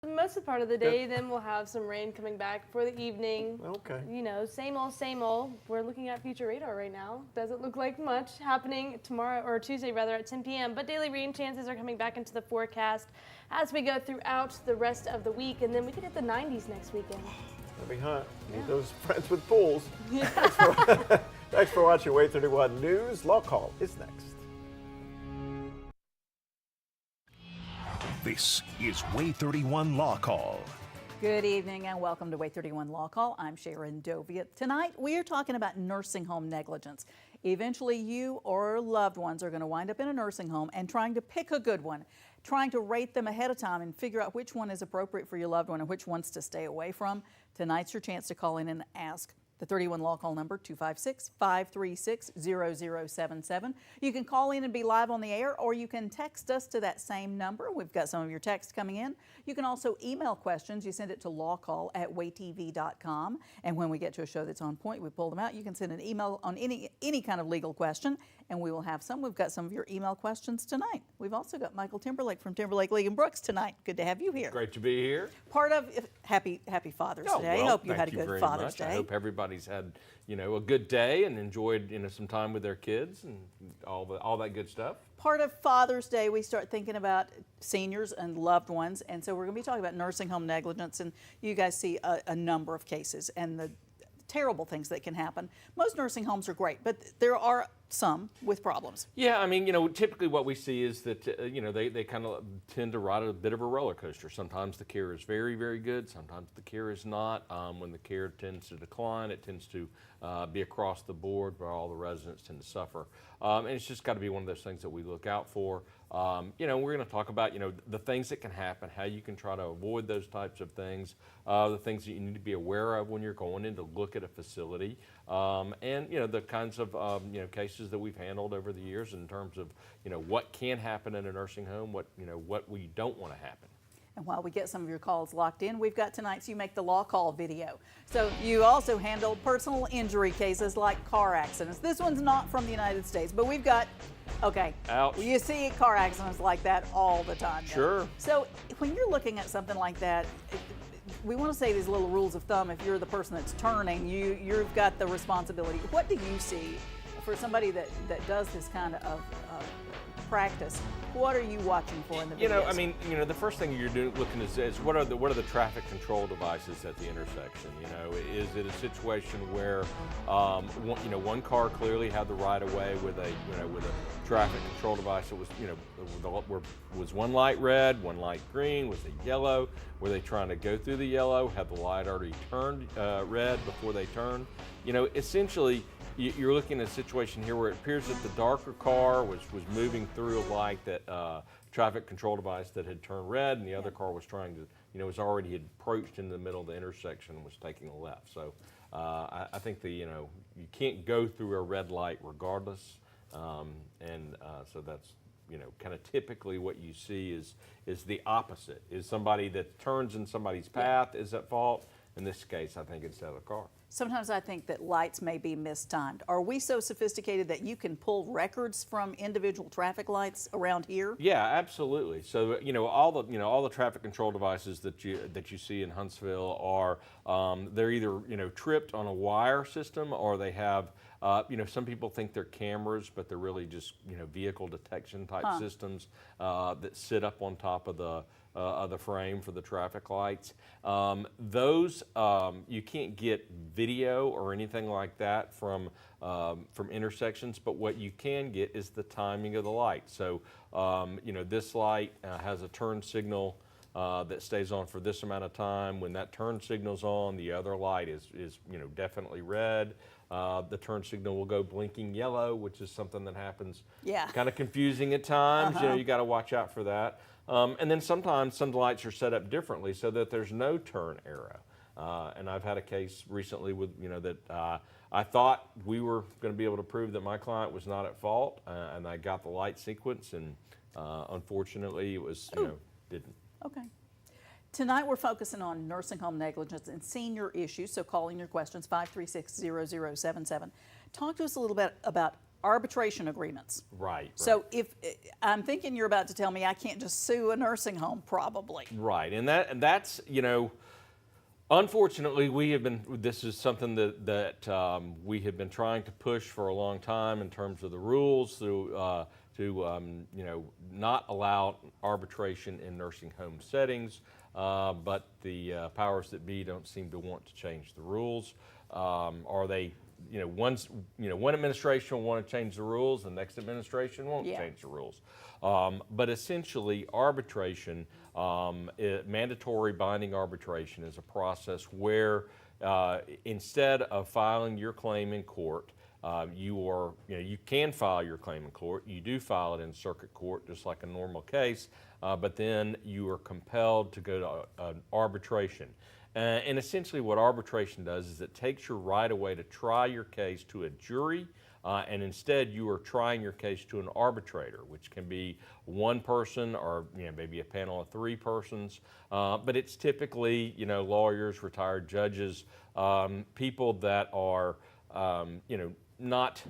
Most of the part of the day, then we'll have some rain coming back for the evening. Okay. You know, same old, same old. We're looking at future radar right now. Doesn't look like much happening tomorrow, or Tuesday rather, at 10 p.m. But daily rain chances are coming back into the forecast as we go throughout the rest of the week. And then we could hit the 90s next weekend. That'll be hot. Need those friends with pools. Thanks for watching WAAY-31 News. Law Call is next. This is WAAY-31 Law Call. Good evening and welcome to WAAY-31 Law Call. I'm Sharon Doviat. Tonight we are talking about nursing home negligence. Eventually you or loved ones are going to wind up in a nursing home and trying to pick a good one, trying to rate them ahead of time and figure out which one is appropriate for your loved one and which ones to stay away from. Tonight's your chance to call in and ask. The 31 Law Call number, 256-536-0077. You can call in and be live on the air, or you can text us to that same number. We've got some of your texts coming in. You can also email questions. You send it to lawcall@waaytv.com. And when we get to a show that's on point, we pull them out. You can send an email on any kind of legal question, and we will have some. We've got some of your email questions tonight. We've also got Michael Timberlake from Timberlake, League and Brooks tonight. Good to have you here. Great to be here. Part of Happy Father's Day. Well, Hope you had a thank good very Father's much. Day. I hope everybody's had, a good day and enjoyed, some time with their kids and all that good stuff. Part of Father's Day, we start thinking about seniors and loved ones, and so we're going to be talking about nursing home negligence, and you guys see a number of cases and the terrible things that can happen. Most nursing homes are great, but there are some with problems. Yeah, typically what we see is that, they kind of tend to ride a bit of a roller coaster. Sometimes the care is very, very good. Sometimes the care is not. When the care tends to decline, it tends to be across the board where all the residents tend to suffer. And it's just got to be one of those things that we look out for. We're going to talk about, the things that can happen, how you can try to avoid those types of things, the things that you need to be aware of when you're going in to look at a facility, and, the kinds of, cases that we've handled over the years in terms of, what can happen in a nursing home, what we don't want to happen. And while we get some of your calls locked in, we've got tonight's You Make the Law Call video. So you also handle personal injury cases like car accidents. This one's not from the United States, but we've got, okay, ouch. You see car accidents like that all the time. Sure. So when you're looking at something like that, we want to say these little rules of thumb. If you're the person that's turning, you've got the responsibility. What do you see for somebody that does this kind of practice? What are you watching for in the videos? The first thing you're looking is what are the traffic control devices at the intersection? Is it a situation where one car clearly had the right of way with a traffic control device that was was one light red, one light green, was it yellow? Were they trying to go through the yellow? Had the light already turned red before they turned? Essentially, you're looking at a situation here where it appears that the darker car was moving through a light that traffic control device that had turned red, and the other car was trying to, was already had approached in the middle of the intersection and was taking a left. So I think you can't go through a red light regardless, so that's kind of typically what you see is the opposite. Is somebody that turns in somebody's path is at fault. In this case, I think it's the other car. Sometimes I think that lights may be mistimed. Are we so sophisticated that you can pull records from individual traffic lights around here? Yeah, absolutely. So all the traffic control devices that you see in Huntsville are they're either tripped on a wire system, or they have some people think they're cameras, but they're really just vehicle detection type systems that sit up on top of the frame for the traffic lights. Those you can't get video or anything like that from intersections, but what you can get is the timing of the light. So this light has a turn signal that stays on for this amount of time. When that turn signal's on, the other light is definitely red. The turn signal will go blinking yellow, which is something that happens kind of confusing at times. You got to watch out for that. And then sometimes some lights are set up differently so that there's no turn arrow. And I've had a case recently with, that I thought we were going to be able to prove that my client was not at fault, and I got the light sequence, and unfortunately it was, didn't. Okay. Tonight we're focusing on nursing home negligence and senior issues, so calling your questions, 536-0077. Talk to us a little bit about arbitration agreements. Right. So if I'm thinking you're about to tell me I can't just sue a nursing home, probably. Right, and that's, you know, unfortunately, this is something that we have been trying to push for a long time in terms of the rules to you know, not allow arbitration in nursing home settings, but the powers that be don't seem to want to change the rules. Or they, you know, one administration will want to change the rules, the next administration won't change the rules. But essentially, arbitration, mandatory binding arbitration, is a process where instead of filing your claim in court, you can file your claim in court. You do file it in circuit court just like a normal case, but then you are compelled to go to arbitration. And essentially what arbitration does is it takes your right away to try your case to a jury, and instead you are trying your case to an arbitrator, which can be one person or, you know, maybe a panel of 3 persons. But it's typically, you know, lawyers, retired judges, people that are, you know, not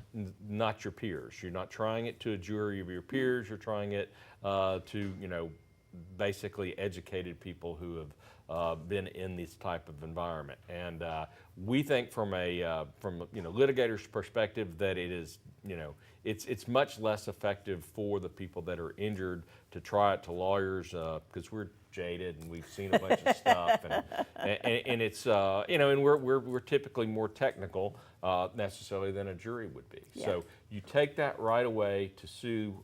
your peers. You're not trying it to a jury of your peers. You're trying it to, you know, basically educated people who have been in this type of environment. And we think from a you know, litigator's perspective that it is, you know, it's much less effective for the people that are injured to try it to lawyers, because we're jaded and we've seen a bunch of stuff, and it's you know, and we're typically more technical necessarily than a jury would be. Yeah. So you take that right away to sue,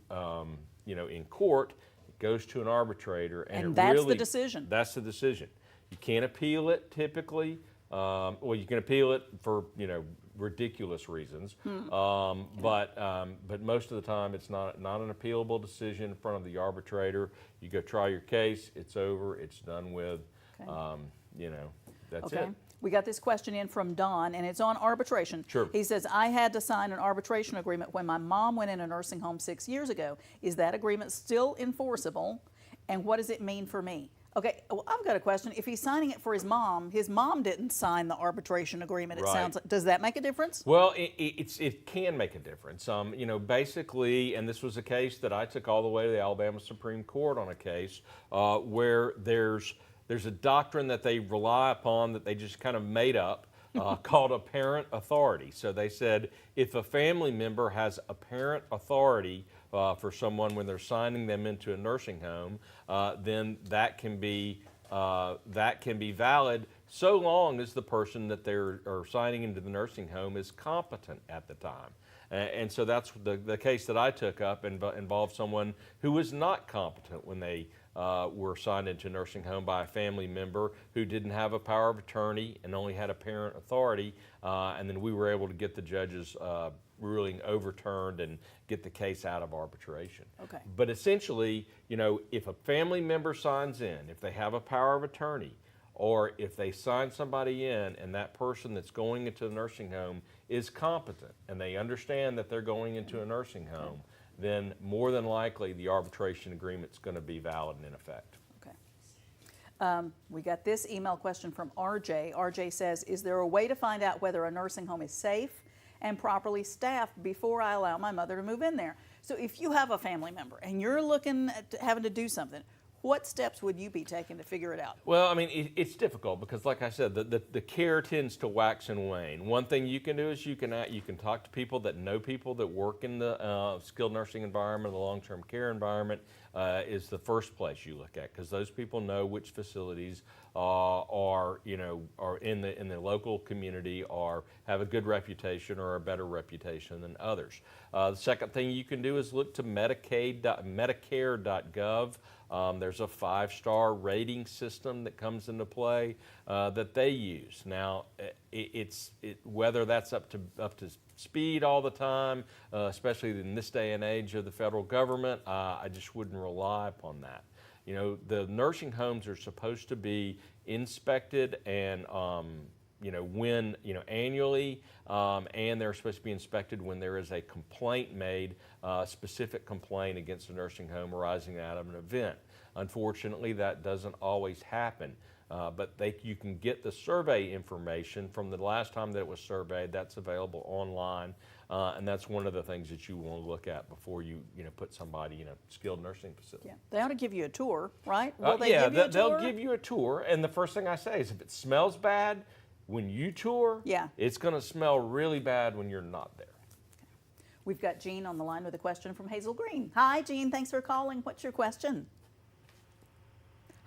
you know, in court. It goes to an arbitrator, and that's the decision. That's the decision. You can't appeal it typically. Well, you can appeal it for, you know, ridiculous reasons, but most of the time it's not an appealable decision in front of the arbitrator. You go try your case, it's over, it's done with. Okay. You know, that's Okay. it. We got this question in from Don, and it's on arbitration. Sure. He says, I had to sign an arbitration agreement when my mom went in a nursing home 6 years ago. Is that agreement still enforceable? And what does it mean for me? Okay, well, I've got a question. If he's signing it for his mom didn't sign the arbitration agreement, it Right. sounds like. Does that make a difference? Well, it can make a difference. You know, basically, and this was a case that I took all the way to the Alabama Supreme Court on a case where there's a doctrine that they rely upon that they just kind of made up called apparent authority. So they said if a family member has apparent authority for someone when they're signing them into a nursing home, then that can be valid so long as the person that they're signing into the nursing home is competent at the time. And so that's the case that I took up involved someone who was not competent when they were signed into a nursing home by a family member who didn't have a power of attorney and only had apparent authority. And then we were able to get the judge's ruling overturned and get the case out of arbitration. Okay. But essentially, you know, if a family member signs in, if they have a power of attorney, or if they sign somebody in and that person that's going into the nursing home is competent and they understand that they're going into a nursing home, then more than likely the arbitration agreement's going to be valid and in effect. Okay. We got this email question from RJ. RJ says, is there a way to find out whether a nursing home is safe and properly staffed before I allow my mother to move in there? So if you have a family member and you're looking at having to do something, what steps would you be taking to figure it out? Well, I mean, it's difficult because, like I said, the care tends to wax and wane. One thing you can do is you can talk to people that know people that work in the skilled nursing environment, the long-term care environment is the first place you look at, because those people know which facilities are in the local community or have a good reputation or a better reputation than others. The second thing you can do is look to Medicare.gov. There's a 5-star rating system that comes into play that they use. Now, whether that's up to speed all the time, especially in this day and age of the federal government, I just wouldn't rely upon that. You know, the nursing homes are supposed to be inspected and annually, and they're supposed to be inspected when there is a complaint made, specific complaint against a nursing home arising out of an event. Unfortunately, that doesn't always happen. But you can get the survey information from the last time that it was surveyed. That's available online, and that's one of the things that you want to look at before you put somebody in a skilled nursing facility. Yeah. They ought to give you a tour, right? Will they yeah, give you a they'll tour? give you a tour, and the first thing I say is if it smells bad when you tour, Yeah. it's going to smell really bad when you're not there. We've got Jean on the line with a question from Hazel Green. Hi, Jean. Thanks for calling. What's your question?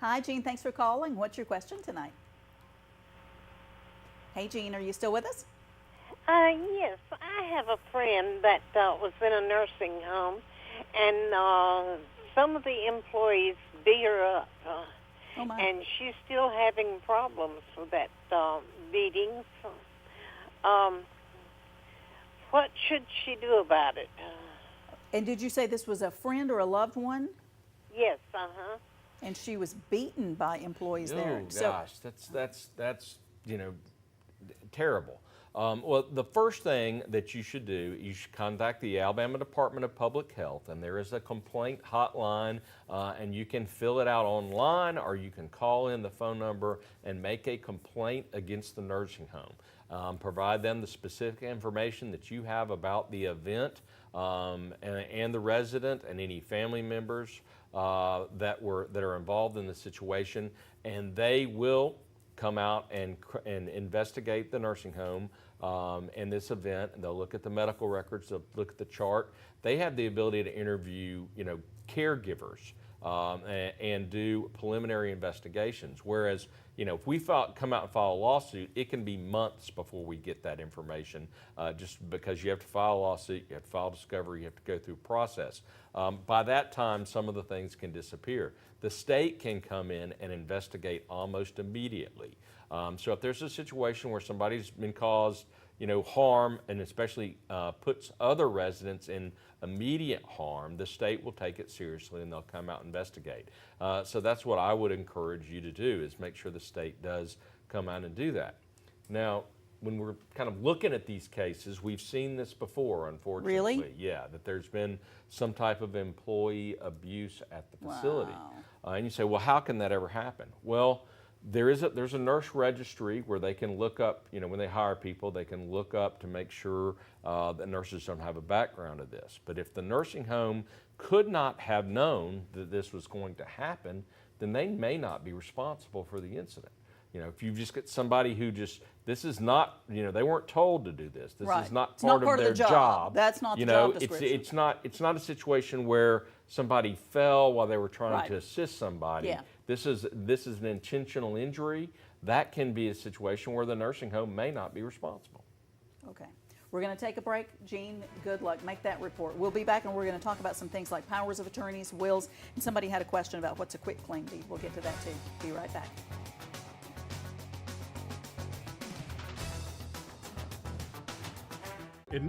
Hi, Jean. Thanks for calling. What's your question tonight? Hey, Jean. Are you still with us? Yes. I have a friend that was in a nursing home, and some of the employees beat her up. Oh, my. And she's still having problems with that beating. What should she do about it? And did you say this was a friend or a loved one? Yes, uh-huh. And she was beaten by employees there. Oh gosh, that's terrible. Well, the first thing that you should do, you should contact the Alabama Department of Public Health, and there is a complaint hotline, and you can fill it out online, or you can call in the phone number and make a complaint against the nursing home. Provide them the specific information that you have about the event and the resident and any family members that are involved in the situation, and they will come out and investigate the nursing home and this event, and they'll look at the medical records, they'll look at the chart. They have the ability to interview, caregivers and do preliminary investigations. Whereas, if we come out and file a lawsuit, it can be months before we get that information, just because you have to file a lawsuit, you have to file discovery, you have to go through a process. By that time, some of the things can disappear. The state can come in and investigate almost immediately. So if there's a situation where somebody's been caused, harm, and especially puts other residents in immediate harm, the state will take it seriously and they'll come out and investigate. So that's what I would encourage you to do, is make sure the state does come out and do that. Now, when we're kind of looking at these cases, we've seen this before, unfortunately. Really? Yeah, that there's been some type of employee abuse at the facility. Wow. And you say, well, how can that ever happen? Well, there's a nurse registry where they can look up, when they hire people, they can look up to make sure that nurses don't have a background of this. But if the nursing home could not have known that this was going to happen, then they may not be responsible for the incident. If you just get somebody who this is not, they weren't told to do this. This Right. is not It's not part of their job. That's not the job description. It's not a situation where somebody fell while they were trying Right. to assist somebody. Yeah. This is an intentional injury. That can be a situation where the nursing home may not be responsible. Okay. We're going to take a break. Jean, good luck. Make that report. We'll be back, and we're going to talk about some things like powers of attorneys, wills, and somebody had a question about what's a quitclaim deed. We'll get to that too. Be right back. In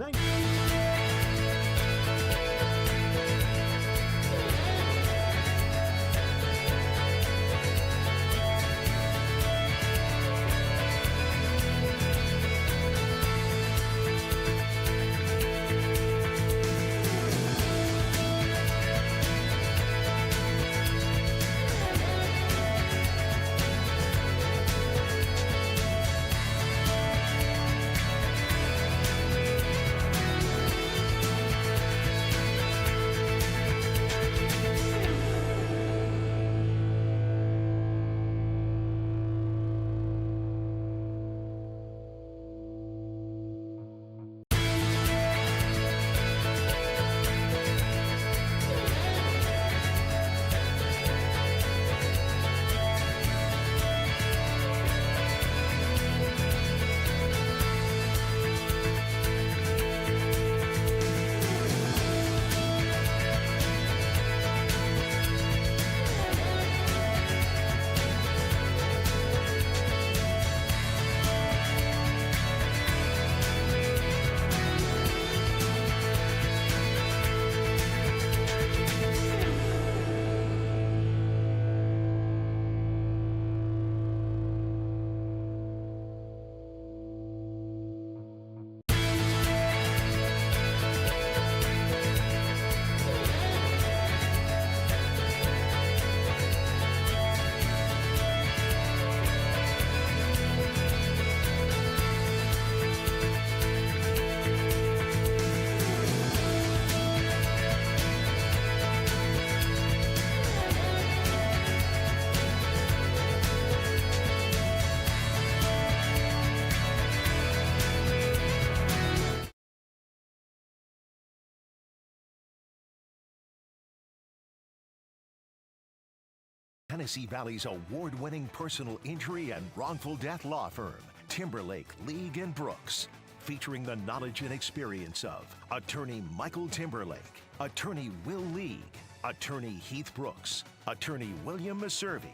Tennessee Valley's award-winning personal injury and wrongful death law firm, Timberlake, League and Brooks, featuring the knowledge and experience of attorney Michael Timberlake, attorney Will League, attorney Heath Brooks, attorney William Maservi,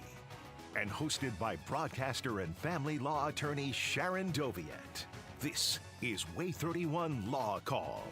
and hosted by broadcaster and family law attorney Sharon Doviet. This is WAAY-31 Law Call.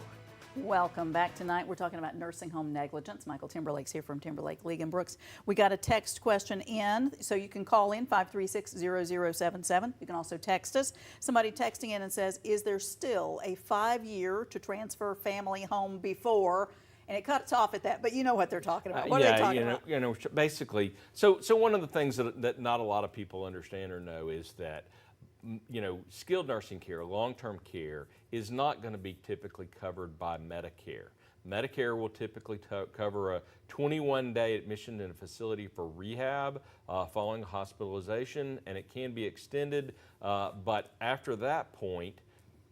Welcome back. Tonight we're talking about nursing home negligence. Michael Timberlake's here from Timberlake, League and Brooks. We got a text question in, so you can call in 536-0077. You can also text us. Somebody texting in and says, is there still a 5-year to transfer family home before? And it cuts off at that, but you know what they're talking about. What are they talking about? Basically, so one of the things that not a lot of people understand or know is that skilled nursing care, long-term care, is not going to be typically covered by Medicare. Medicare will typically cover a 21-day admission in a facility for rehab following hospitalization, and it can be extended, but after that point,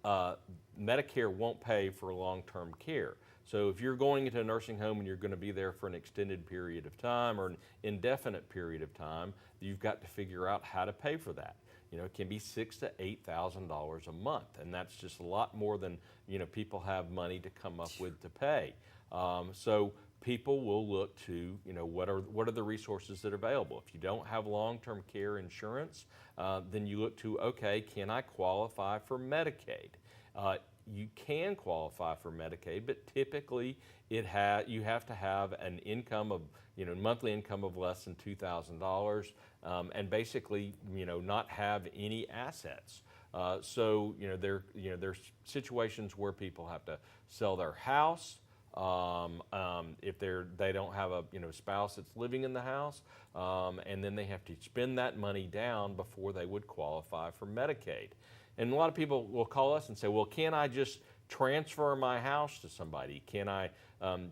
Medicare won't pay for long-term care. So if you're going into a nursing home and you're going to be there for an extended period of time or an indefinite period of time, you've got to figure out how to pay for that. It can be $6,000 to $8,000 a month, and that's just a lot more than people have money to come up with to pay. So people will look to what are the resources that are available. If you don't have long-term care insurance, then you look to, okay, can I qualify for Medicaid? You can qualify for Medicaid, but typically you have to have an income of monthly income of less than $2,000, and basically not have any assets. So there's situations where people have to sell their house if they don't have a spouse that's living in the house, and then they have to spend that money down before they would qualify for Medicaid. And a lot of people will call us and say, well, can I just transfer my house to somebody? Can I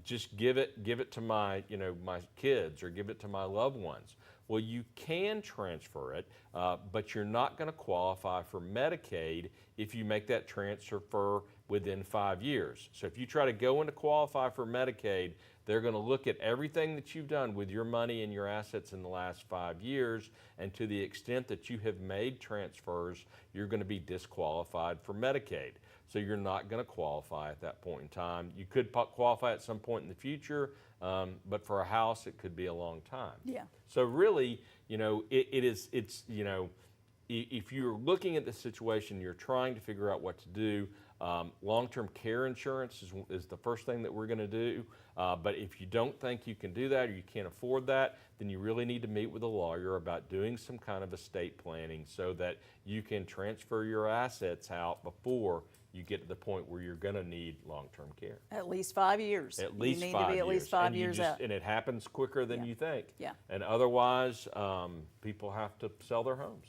just give it to my my kids or give it to my loved ones? Well, you can transfer it, but you're not going to qualify for Medicaid if you make that transfer within 5 years. So if you try to go in to qualify for Medicaid, they're going to look at everything that you've done with your money and your assets in the last 5 years, and to the extent that you have made transfers, you're going to be disqualified for Medicaid. So you're not going to qualify at that point in time. You could qualify at some point in the future, but for a house, it could be a long time. Yeah. So really, if you're looking at the situation, you're trying to figure out what to do. Long-term care insurance is the first thing that we're going to do. But if you don't think you can do that or you can't afford that, then you really need to meet with a lawyer about doing some kind of estate planning so that you can transfer your assets out before you get to the point where you're going to need long-term care. At least 5 years. At least 5 years. You need to be at least 5 years out. And it happens quicker than you think. Yeah. And otherwise, people have to sell their homes.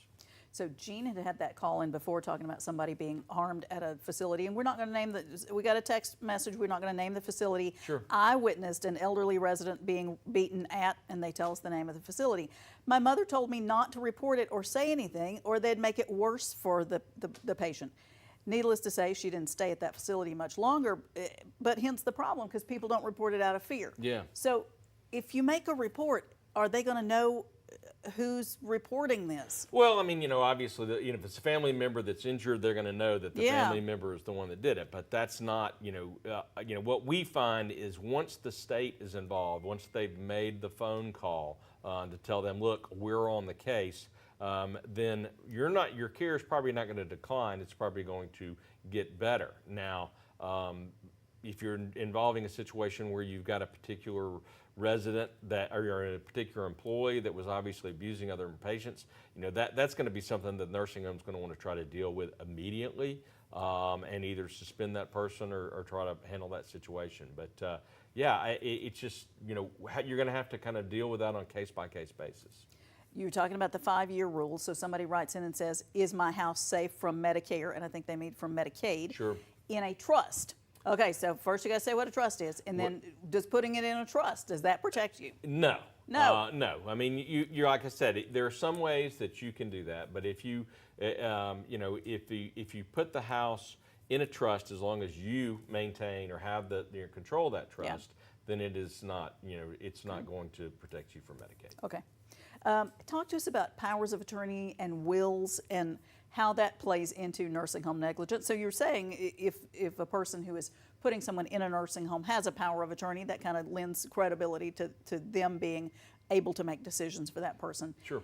So Jean had that call in before talking about somebody being harmed at a facility, and we're not going to name we got a text message, we're not going to name the facility. Sure. I witnessed an elderly resident being beaten at, and they tell us the name of the facility. My mother told me not to report it or say anything, or they'd make it worse for the patient. Needless to say, she didn't stay at that facility much longer, but hence the problem, because people don't report it out of fear. Yeah. So if you make a report, are they going to know who's reporting this? Well, I mean, obviously, if it's a family member that's injured, they're going to know that the Yeah. family member is the one that did it. But that's not, what we find is once the state is involved, once they've made the phone call to tell them, look, we're on the case, then your care is probably not going to decline. It's probably going to get better. Now, if you're involving a situation where you've got a particular resident or a particular employee that was obviously abusing other patients, that's going to be something that the nursing home is going to want to try to deal with immediately, and either suspend that person or try to handle that situation. But it's just you're going to have to kind of deal with that on a case-by-case basis. You're talking about the 5-year rule. So somebody writes in and says, is my house safe from Medicare? And I think they mean from Medicaid. Sure. In a trust. Okay, so first you got to say what a trust is, and then does putting it in a trust, does that protect you? No. No. No. I mean, you're like I said, there are some ways that you can do that, but if you put the house in a trust, as long as you maintain or have the control of that trust, then it is not, it's not going to protect you from Medicaid. Okay. Talk to us about powers of attorney and wills and how that plays into nursing home negligence. So you're saying if a person who is putting someone in a nursing home has a power of attorney, that kind of lends credibility to them being able to make decisions for that person. Sure.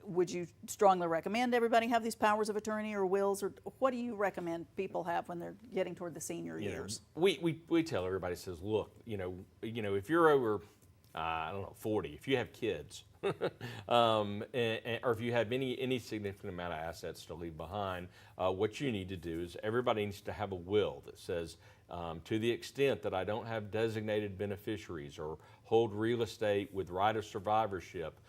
Would you strongly recommend everybody have these powers of attorney or wills, or what do you recommend people have when they're getting toward the senior years? We tell everybody, says, look, if you're over, I don't know, 40, if you have kids, or if you have any significant amount of assets to leave behind, what you need to do is everybody needs to have a will that says, to the extent that I don't have designated beneficiaries or hold real estate with right of survivorship,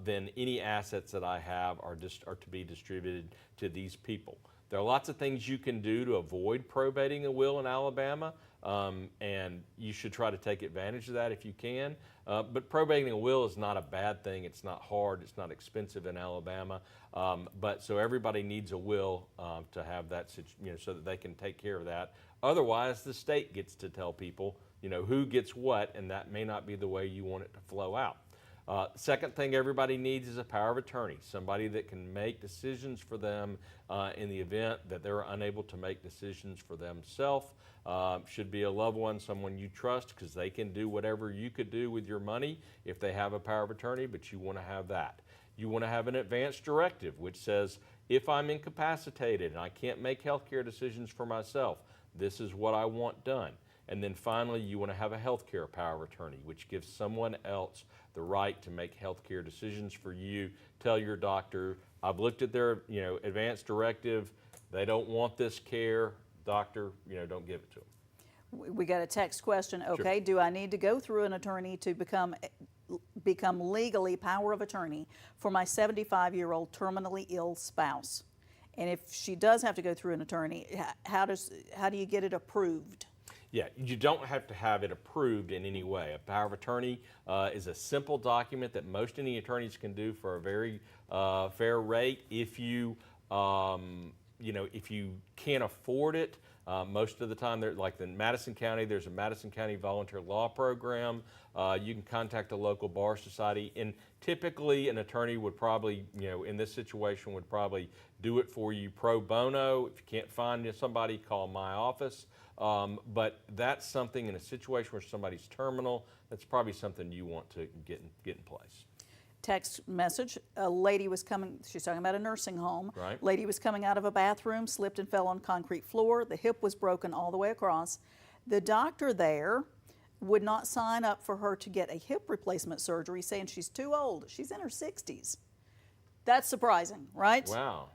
then any assets that I have are to be distributed to these people. There are lots of things you can do to avoid probating a will in Alabama, and you should try to take advantage of that if you can. But probating a will is not a bad thing. It's not hard. It's not expensive in Alabama. But so everybody needs a will to have that, so that they can take care of that. Otherwise, the state gets to tell people, who gets what, and that may not be the way you want it to flow out. Second thing everybody needs is a power of attorney, somebody that can make decisions for them in the event that they're unable to make decisions for themselves. Should be a loved one, someone you trust, because they can do whatever you could do with your money if they have a power of attorney, but you want to have that. You want to have an advance directive, which says, if I'm incapacitated and I can't make healthcare decisions for myself, this is what I want done. And then finally, you want to have a healthcare power of attorney, which gives someone else the right to make healthcare decisions for you. Tell your doctor, I've looked at their advance directive. They don't want this care. Doctor, don't give it to them. We got a text question. Okay, Sure. Do I need to go through an attorney to become legally power of attorney for my 75-year-old terminally ill spouse? And if she does have to go through an attorney, how do you get it approved? Yeah, you don't have to have it approved in any way. A power of attorney is a simple document that most any attorneys can do for a very fair rate. If you if you can't afford it, most of the time, like in Madison County, there's a Madison County Volunteer Law Program. You can contact a local bar society, and typically an attorney would probably, in this situation, would probably do it for you pro bono. If you can't find somebody, call my office. But that's something in a situation where somebody's terminal, that's probably something you want to get in place. Text message, a lady was coming, she's talking about a nursing home. Right. Lady was coming out of a bathroom, slipped and fell on concrete floor. The hip was broken all the way across. The doctor there would not sign up for her to get a hip replacement surgery, saying she's too old. She's in her 60s. That's surprising, right? Wow.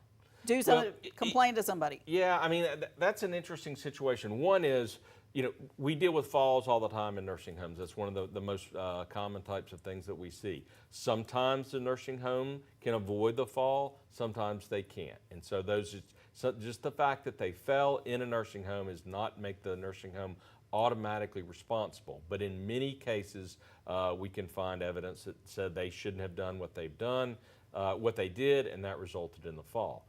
Do something, complain to somebody. Yeah, I mean, that's an interesting situation. One is, we deal with falls all the time in nursing homes. That's one of the most common types of things that we see. Sometimes the nursing home can avoid the fall, sometimes they can't. And so just the fact that they fell in a nursing home does not make the nursing home automatically responsible. But in many cases, we can find evidence that said they shouldn't have done what they've done, what they did, and that resulted in the fall.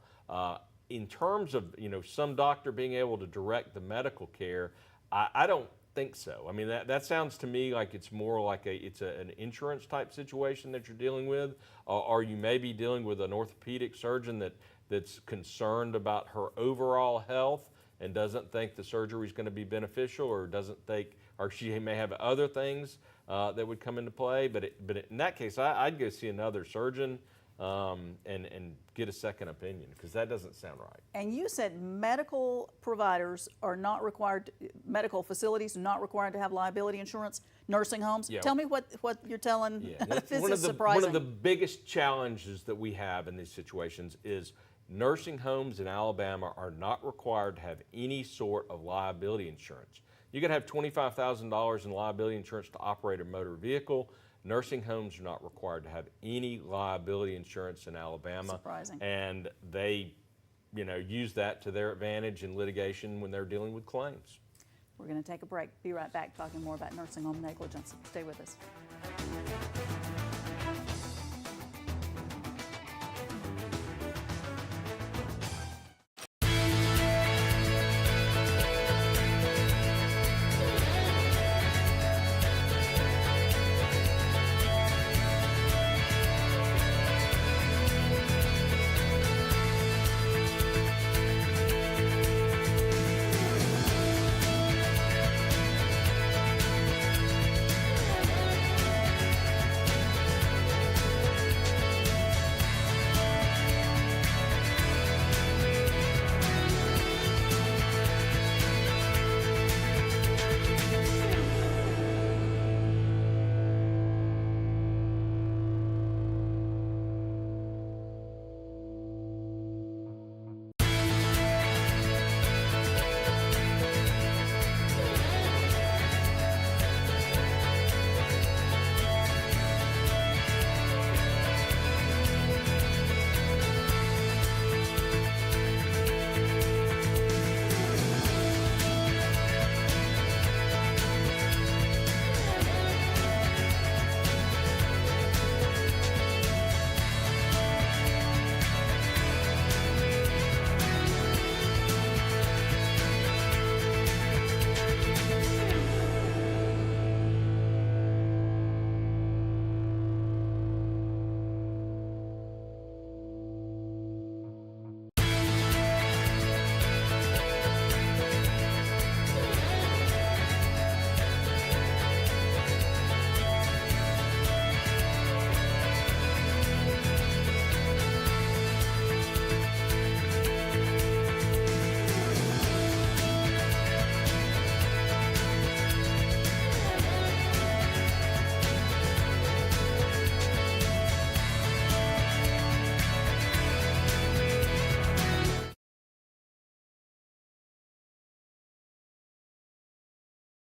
In terms of some doctor being able to direct the medical care, I don't think so. I mean, that sounds to me like it's more like an insurance type situation that you're dealing with, or you may be dealing with an orthopedic surgeon that's concerned about her overall health and doesn't think the surgery is going to be beneficial, or doesn't think, or she may have other things that would come into play. But in that case, I'd go see another surgeon and get a second opinion, because that doesn't sound right. And you said medical providers are not required, medical facilities are not required to have liability insurance, nursing homes. Yeah. Tell me what you're telling. Yeah. This is surprising. One of the biggest challenges that we have in these situations is nursing homes in Alabama are not required to have any sort of liability insurance. You could have $25,000 in liability insurance to operate a motor vehicle. Nursing homes are not required to have any liability insurance in Alabama. Surprising. And they, use that to their advantage in litigation when they're dealing with claims. We're going to take a break. Be right back talking more about nursing home negligence. Stay with us.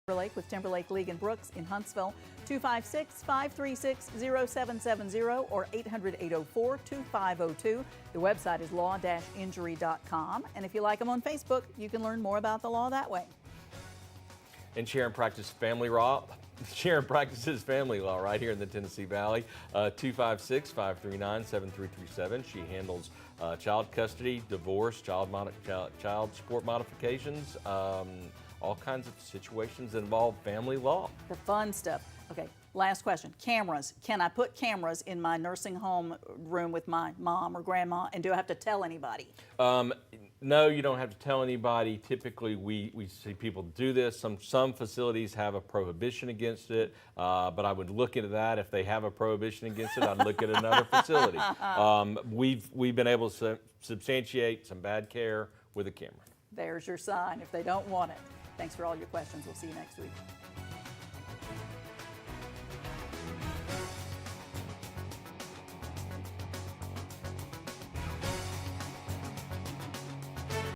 Timberlake with Timberlake, League and Brooks in Huntsville, 256-536-0770 or 800-804-2502. The website is law-injury.com. And if you like them on Facebook, you can learn more about the law that way. And Sharon practices family law. Sharon practices family law right here in the Tennessee Valley. 256-539-7337. She handles child custody, divorce, child support modifications, all kinds of situations that involve family law. The fun stuff. Okay, last question. Cameras. Can I put cameras in my nursing home room with my mom or grandma, and do I have to tell anybody? No, you don't have to tell anybody. Typically, we see people do this. Some facilities have a prohibition against it, but I would look into that. If they have a prohibition against it, I'd look at another facility. We've been able to substantiate some bad care with a camera. There's your sign if they don't want it. Thanks for all your questions. We'll see you next week.